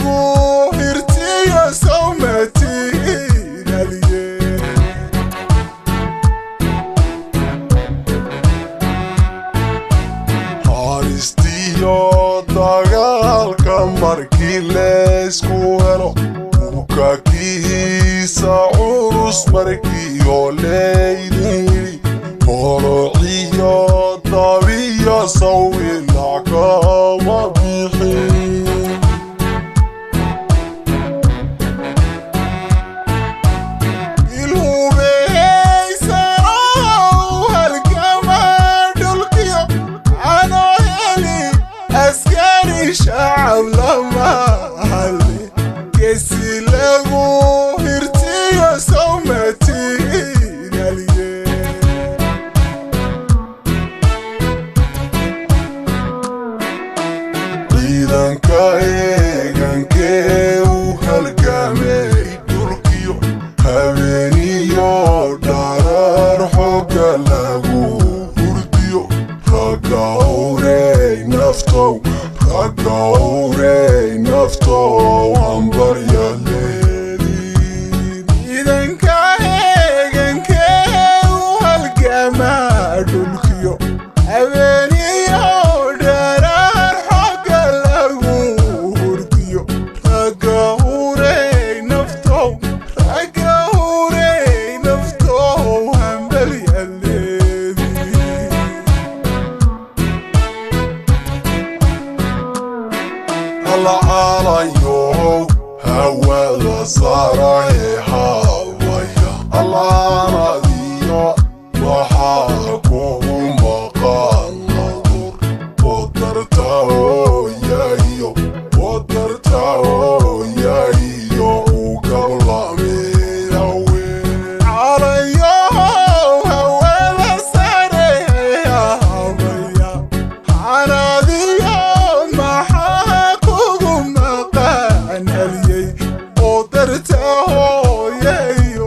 lagu hirtiyo sawmatiinaliye halistiyo dagaalka markii leysku helo bukakiisa culus markiyo leydiri horociyo dabiyo sawilac kama bixin ilhubeysanow halkama dhulkiyo ano heli askari shacab lama hali geesi lagu hirtiyo sawmatiinaliye ciidanka eegankee u halgamay dhulkiyo habeeniyo dharar xooga lagu hurdiyo ragga howrey naftow ragga howrey naftow hambarya leediin ciidanka eegankee u halgamaa dhulkiyo habeeniyo dharar xooga lagu hurdiyo ragga howrey naftow ragga howrey naftow hambarya leediin alcalayow hawada sarahe hawaya allaanadiyo waxaa kugu maqan nadur wadarta hooyayo u gablameyawe calayow hawada sarahe hawaya xanadiyo maxaa kugu maqan haliyey wadarta hooyayo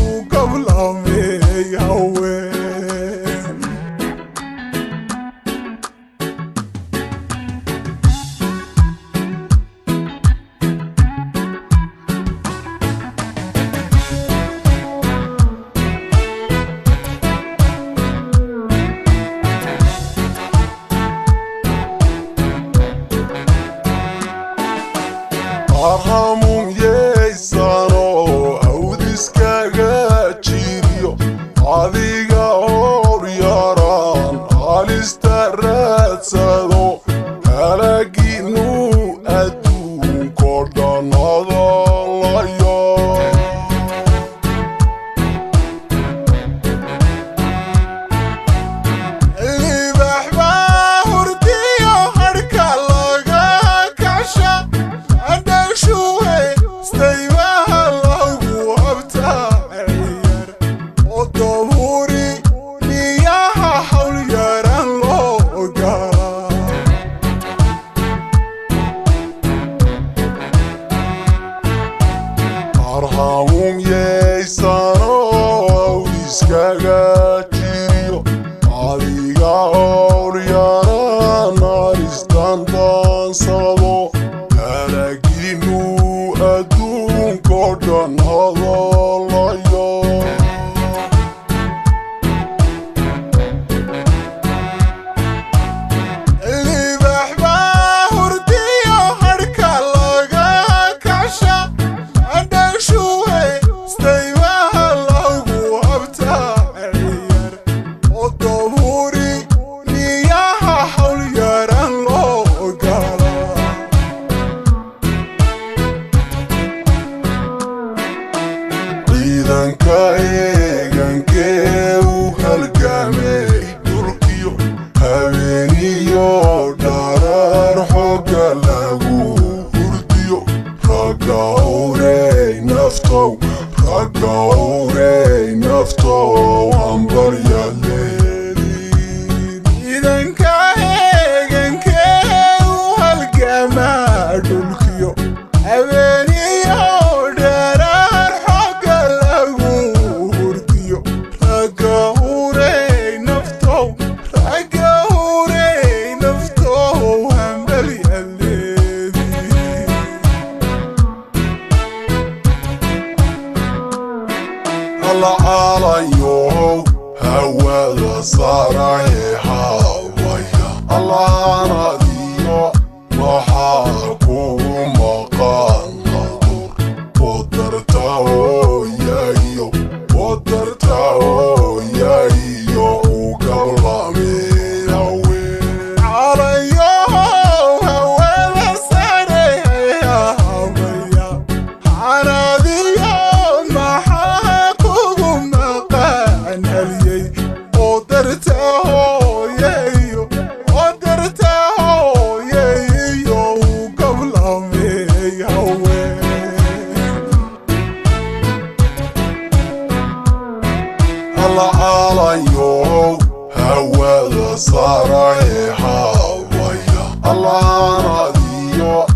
u gablameyawe arhamun yeysano awdiskaga jiriyo adiga hor yaraan halista raadsado halaginu adduunko dhan hadalayo libax baa hurdiyo harka laga kasha adashuwe staybaha lagu habtaayar oo dabuuri niyaha hawl yaran loo galaa arhamun yeysano awdiskaga jiriyo adiga hor yaraan haristan daansado halaginu adduunko dhan hadalayo libax baa hurdiyo harka laga kasha adashuwe staybaha lagu habtaayar oo dabuuri niyaha hawl yaran loo galaa صاري هوايا الله رضيو محاكو مقام نظر قدرته يايو قدرته يايو وقبل من هوي عليو هوي صاري هوايا أنا ديو محاكو مقام هليي قدرته يايو قدرته يايو قبل مي هوي الله عليو هوا صار هوايا الله رضيو